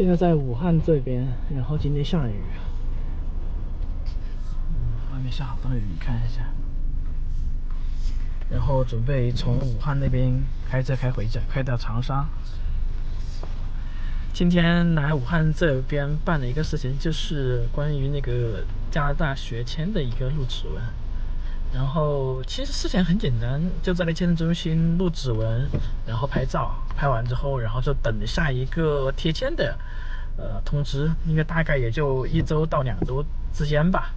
现在在武汉这边，然后今天下雨，外面下好大雨，看一下。然后准备从武汉那边开车回家，开到长沙。今天来武汉这边办了一个事情，就是关于那个加拿大学签的一个录指纹。然后其实事情很简单，就在那签证中心录指纹，然后拍照，拍完之后，然后就等下一个贴签的通知，应该大概也就1周到2周之间吧。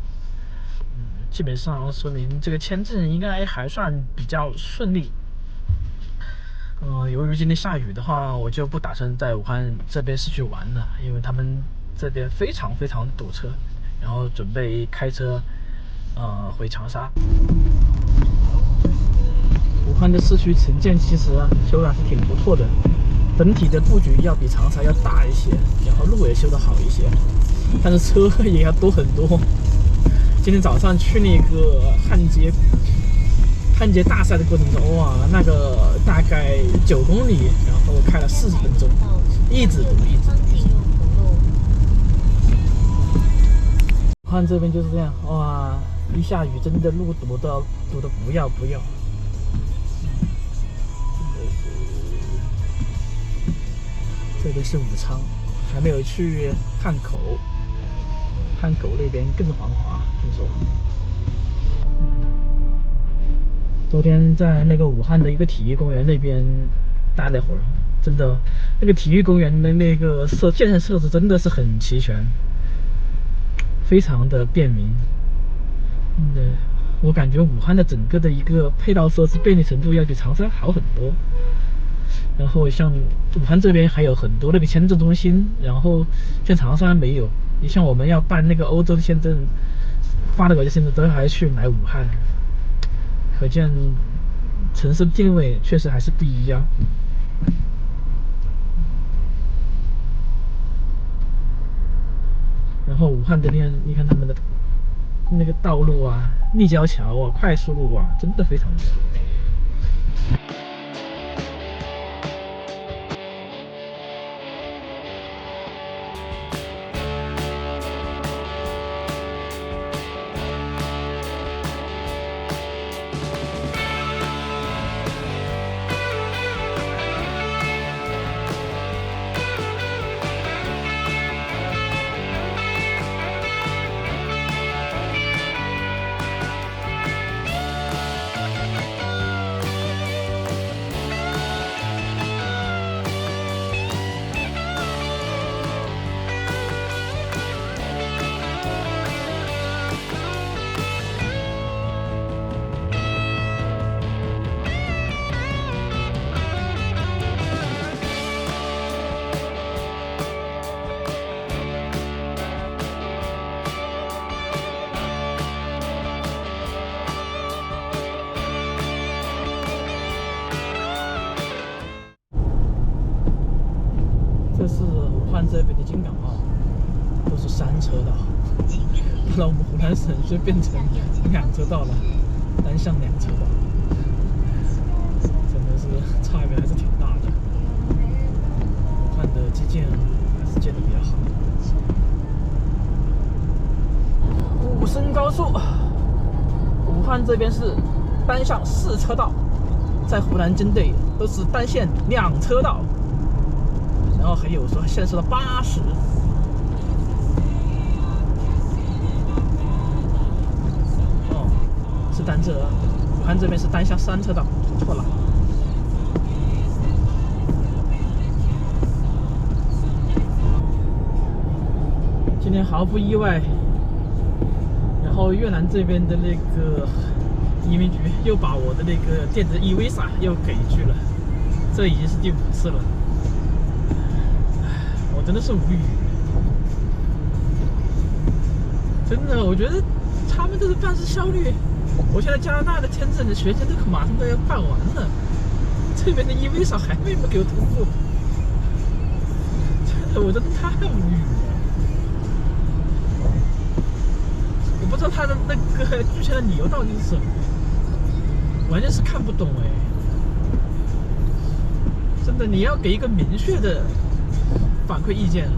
基本上说明这个签证应该还算比较顺利。由于今天下雨的话，我就不打算在武汉这边市区玩了，因为他们这边非常堵车，然后准备开车回长沙。武汉的市区城建其实修的还是挺不错的，整体的布局要比长沙要大一些，然后路也修得好一些，但是车也要多很多。今天早上去那个汉街大赛的过程中，哇，那个大概9公里，然后开了40分钟，一直堵。武汉这边就是这样，哇，一下雨真的路堵的不要。这边是武昌，还没有去汉口那边更繁华，听说。昨天在那个武汉的一个体育公园那边待了会儿，真的，那个体育公园的那个健身设施真的是很齐全，非常的便民。我感觉武汉的整个的一个配套设施便利程度要比长沙好很多。然后像武汉这边还有很多那个签证中心，然后像长沙没有。你像我们要办那个欧洲的签证，发的国家签证都还去来武汉，可见城市定位确实还是不一样。然后武汉这边，你看他们的那个道路啊、立交桥啊、快速路啊，真的非常多。这是武汉这边的京港澳，都是3车道，到了我们湖南省就变成2车道了，单向2车道，真的是差别还是挺大的。武汉的基建还是建得比较好。武深高速，武汉这边是单向4车道，在湖南境内都是单线2车道。然后还有说限时的80，是单车，武汉这边是单向3车道，错了。今天毫不意外，然后越南这边的那个移民局又把我的那个电子 e-visa 又给拒了，这已经是第5次了。真的是无语，真的，我觉得他们这个办事效率，我现在加拿大的签证的学签都马上都要办完了，这边的 e-visa 还没给我通过，真的，我真的太无语了。我不知道他的那个拒签的理由到底是什么，完全是看不懂哎。真的，你要给一个明确的反馈意见。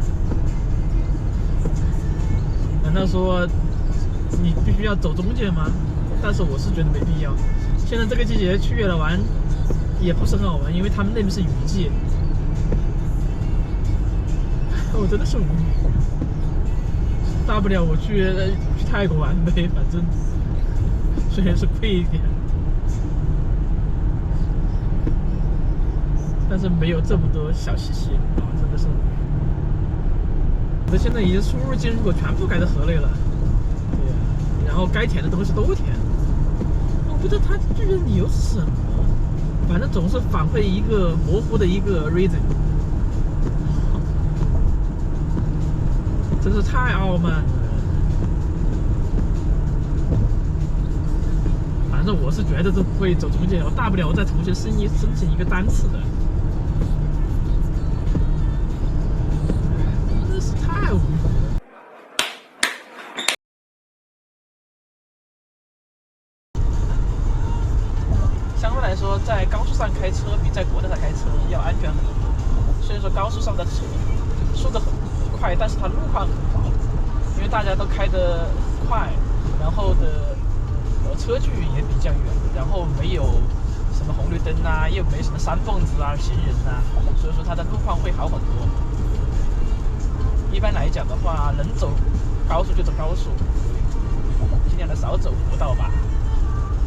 难道说你必须要走中间吗？但是我是觉得没必要。现在这个季节去月老玩也不是很好玩，因为他们那边是雨季。我真的是无语。大不了我去泰国玩呗，反正虽然是贵一点，但是没有这么多小稀奇啊，真的是。这现在已经输入进入口全部改成河类了，对呀，然后该填的东西都填。我不知道他拒绝的理由是什么，反正总是反馈一个模糊的一个 reason， 真是太傲慢了。反正我是觉得这不会走中间，我大不了我再重新申请一个单次的。真是太无语了。相对来说，在高速上开车比在国内上开车要安全很多。虽然说高速上的车速度很快，但是它路况很好，因为大家都开得快，然后的车距也比较远，然后没有什么红绿灯啊，又没什么山缝子啊、行人啊，所以说它的路况会好很多。一般来讲的话，能走高速就走高速，尽量的少走国道吧。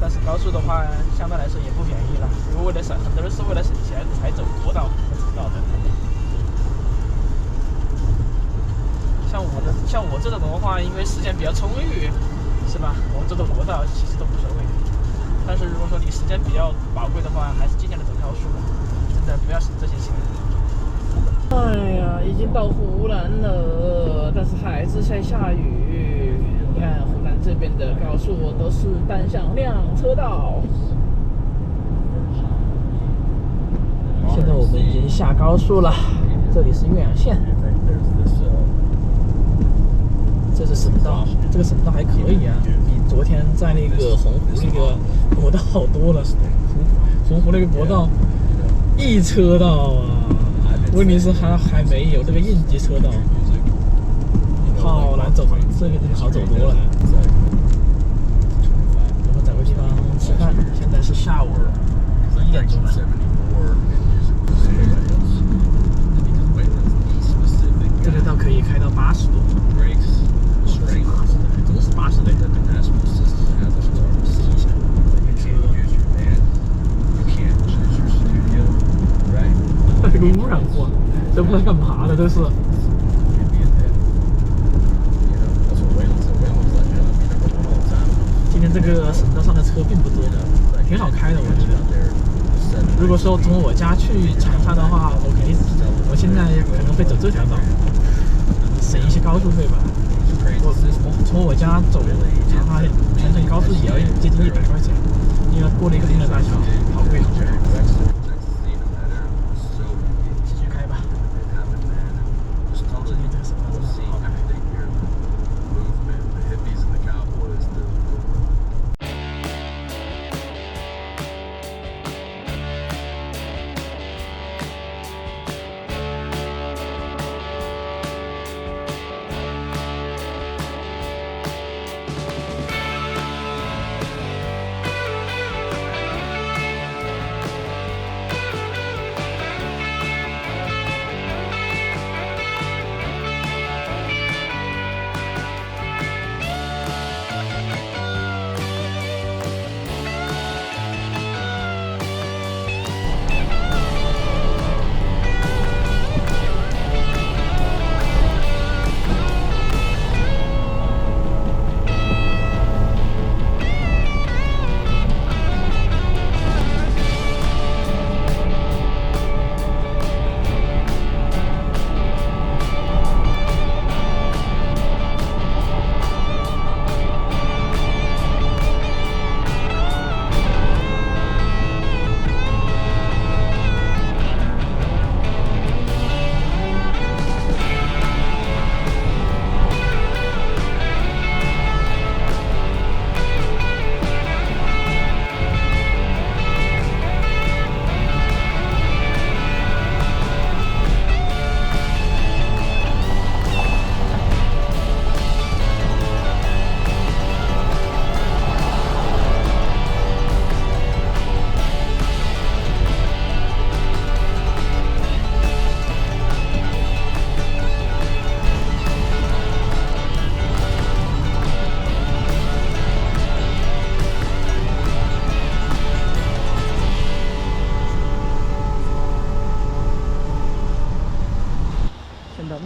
但是高速的话，相对来说也不便宜了，因为为了省，很多人是为了省钱才走国道和车道的。像我这种的话，因为时间比较充裕，是吧？我这个国道其实都无所谓。但是如果说你时间比较宝贵的话，还是尽量的走高速，真的不要省这些钱。哎呀，已经到湖南了，但是还是在下雨。你看湖南这边的高速都是单向两车道。现在我们已经下高速了，这里是岳阳县。这是省道，这个省道还可以啊，比昨天在那个洪湖那个国道好多了。洪湖那个国道一车道啊，问题是还没有这个应急车道，好难走，这个好走多了。我们找个地方吃饭，现在是下午1点钟了。这个道可以开到80多。真是80的。试一下，这个污染货，这不知道干嘛的，这是。今天这个省道上的车并不多，挺好开的，我觉得。如果说从我家去长沙的话，我现在可能会走这条道，省一些高速费吧。我从我家走长沙全程高速也要接近100块钱，因为过了一个立交大桥，好贵好贵。继续开吧。这里这个省道真的好好开。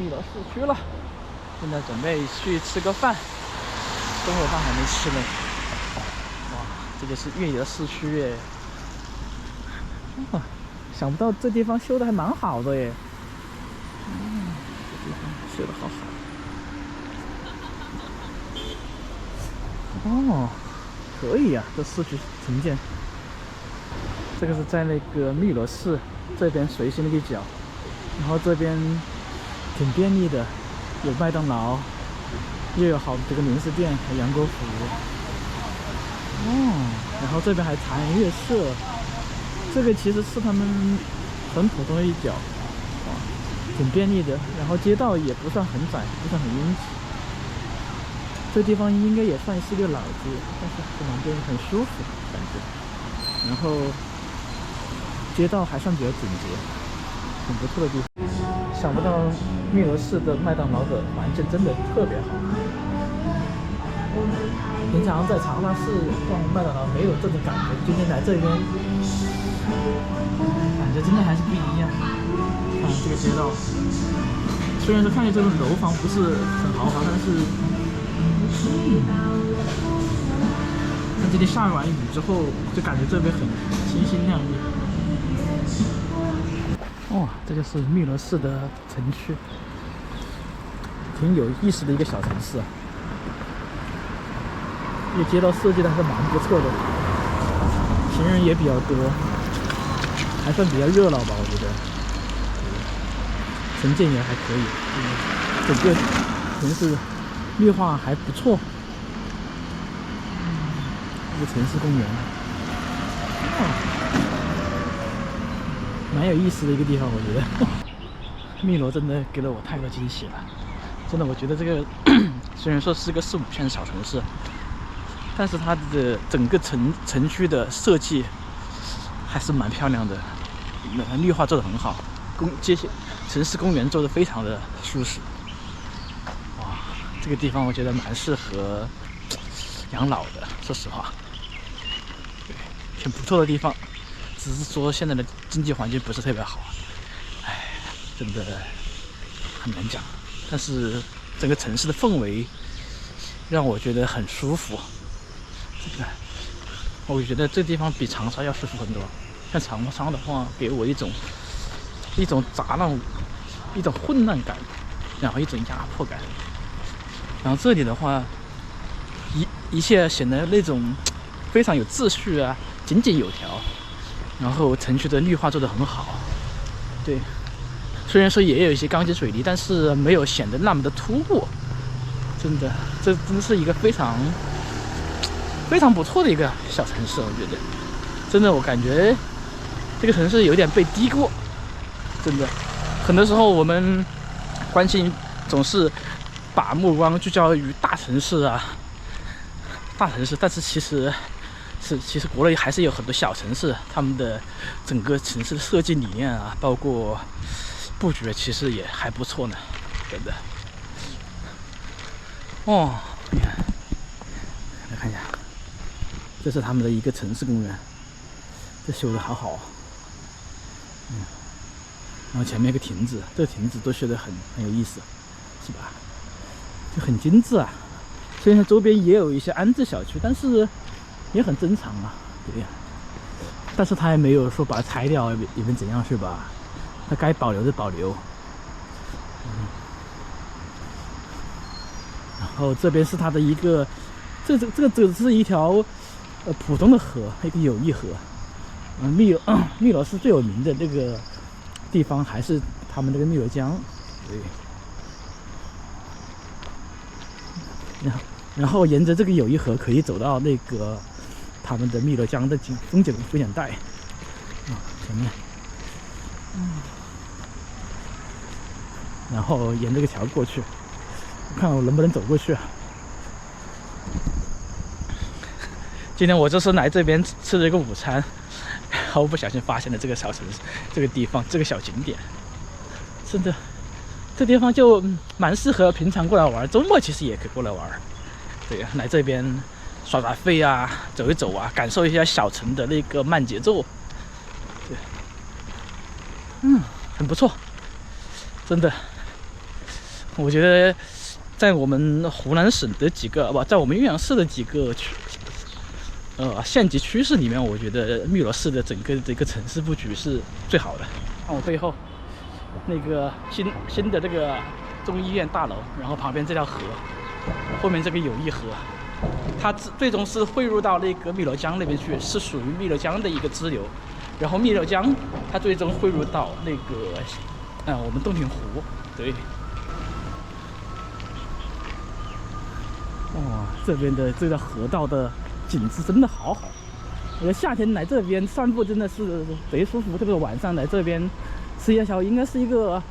汨罗市区了，现在准备去吃个饭，中午饭还没吃呢。哇，这就是汨罗市区耶！哇，想不到这地方修的还蛮好的耶。这地方修的好好。哦，可以啊，这市区城建。这个是在那个汨罗市这边水西那个角，然后这边挺便利的，有麦当劳，又有好这个零食店和杨国福。哦，然后这边还茶颜悦色，这个其实是他们很普通的一角，哇，挺便利的。然后街道也不算很窄，不算很拥挤。这地方应该也算是个老街，但是这两边很舒服感觉。然后街道还算比较整洁，很不错的地方。想不到汨罗市的麦当劳的环境真的特别好。平常在长沙市逛麦当劳没有这种感觉，今天来这边，感觉真的还是不一样。看这个街道，虽然说看见这个楼房不是很豪华，但是，那今天下完雨之后，就感觉这边很清新亮丽。哇，这就是汨罗市的城区，挺有意思的一个小城市啊。这个街道设计的还是蛮不错的，行人也比较多，还算比较热闹吧，我觉得。城建也还可以，整个城市绿化还不错。一个城市公园，蛮有意思的一个地方，我觉得。汨罗真的给了我太多惊喜了，真的，我觉得这个虽然说是个4、5线的小城市，但是它的整个城区的设计还是蛮漂亮的，绿化做得很好，这些城市公园做得非常的舒适。哇，这个地方我觉得蛮适合养老的，说实话，对，挺不错的地方。只是说现在的经济环境不是特别好，哎，真的很难讲。但是整个城市的氛围让我觉得很舒服，真的，我觉得这地方比长沙要舒服很多。像长沙的话，给我一种杂乱、一种混乱感，然后一种压迫感。然后这里的话，一切显得那种非常有秩序啊，井井有条。然后城区的绿化做得很好，对，虽然说也有一些钢筋水泥，但是没有显得那么的突兀。真的，这真是一个非常不错的一个小城市，我觉得，真的，我感觉这个城市有点被低估。真的，很多时候我们关心总是把目光聚焦于大城市，但是其实国内还是有很多小城市，他们的整个城市的设计理念啊，包括布局，其实也还不错呢，真的。哦，你看，来看一下，这是他们的一个城市公园，这修的好好。然后前面一个亭子，这个亭子都修得很有意思，是吧？就很精致啊。虽然周边也有一些安置小区，但是也很正常啊，对呀。但是他也没有说把它拆掉，也没怎样，是吧？它该保留的保留。然后这边是它的一个，这只是一条普通的河，一个友谊河。汨罗市最有名的那个地方还是他们那个汨罗江，对。然后沿着这个友谊河可以走到那个他们的汨罗江的风景带啊，前面，然后沿这个桥过去，看我能不能走过去啊。今天我就是来这边吃了一个午餐，然后不小心发现了这个小城市、这个地方、这个小景点，真的，这地方就蛮适合平常过来玩，周末其实也可以过来玩。对，来这边耍废啊，走一走啊，感受一下小城的那个慢节奏。对，很不错，真的。我觉得在我们湖南省的几个在我们岳阳市的几个县级区市里面，我觉得汨罗市的整个这个城市布局是最好的。看我背后那个新的这个中医院大楼，然后旁边这条河，后面这个友谊河，它最终是汇入到那个汨罗江那边去，是属于汨罗江的一个支流。然后汨罗江它最终汇入到那个我们洞庭湖。对。哇，这边的这条河道的景致真的好好。我觉得夏天来这边散步真的是贼舒服，特别是晚上来这边吃夜宵，应该是一个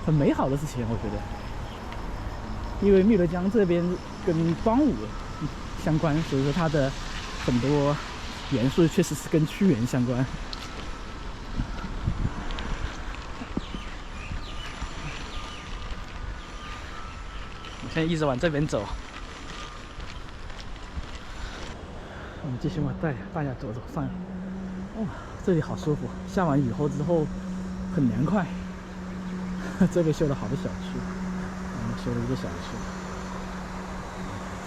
很美好的事情。我觉得，因为汨罗江这边跟端午相关，所以说它的很多元素确实是跟屈原相关。我现在一直往这边走。我们继续往大家走上。哇，这里好舒服，下完雨后之后很凉快。这边修了好多小区，我们修了一个小区，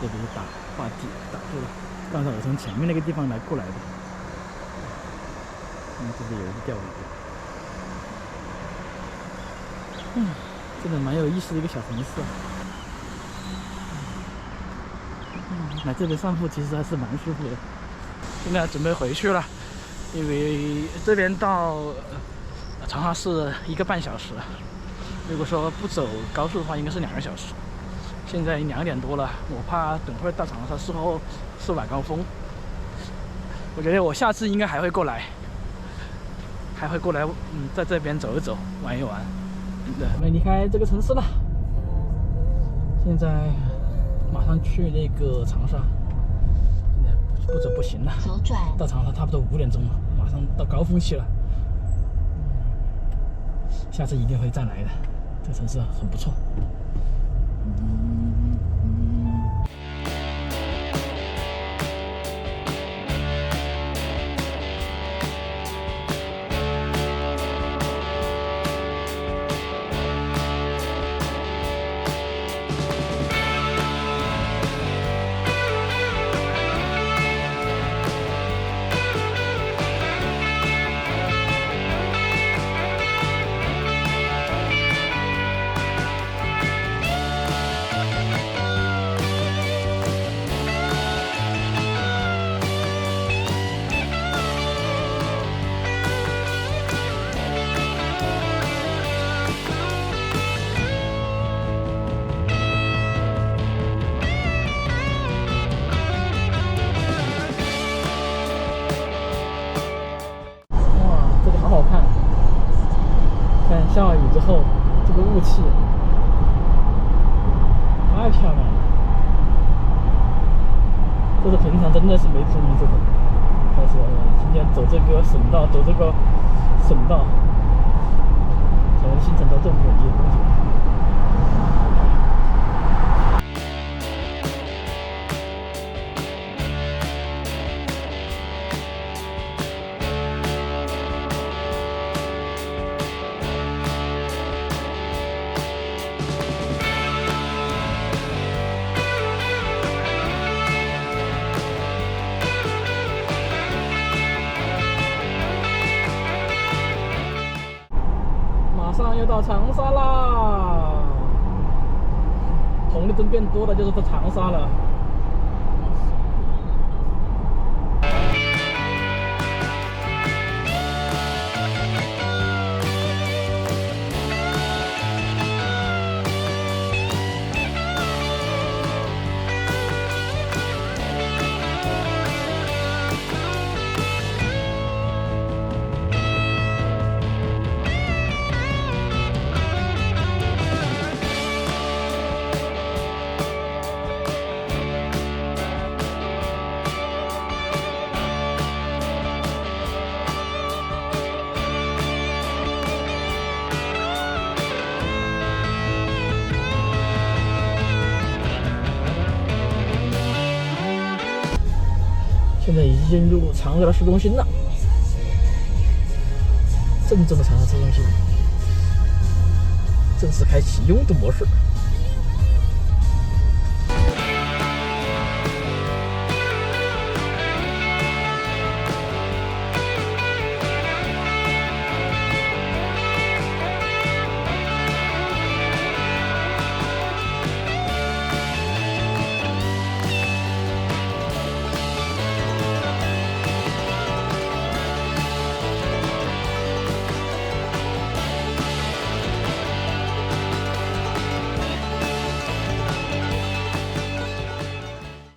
这边是画地打住了。刚才我从前面那个地方过来的。这边有一个钓鱼的。真的蛮有意思的一个小城市啊。来这边散步其实还是蛮舒服的。现在准备回去了，因为这边到长沙市1个半小时，如果说不走高速的话，应该是2个小时。现在2点多了，我怕等会儿到长沙市后是晚高峰。我觉得我下次应该还会过来，在这边走一走，玩一玩。准备离开这个城市了，现在马上去那个长沙，现在不走不行了。左转。到长沙差不多5点钟了，马上到高峰期了。下次一定会再来的，这个城市很不错。下完雨之后，这个雾气太漂亮了。这是平常真的是没注意这个，但是今天走这个省道，从新城到这么远的风景。马上又到长沙啦，红绿灯变多了，就是到长沙了。现在已经进入长沙的市中心了，正宗的长沙市中心。正式开启拥堵模式。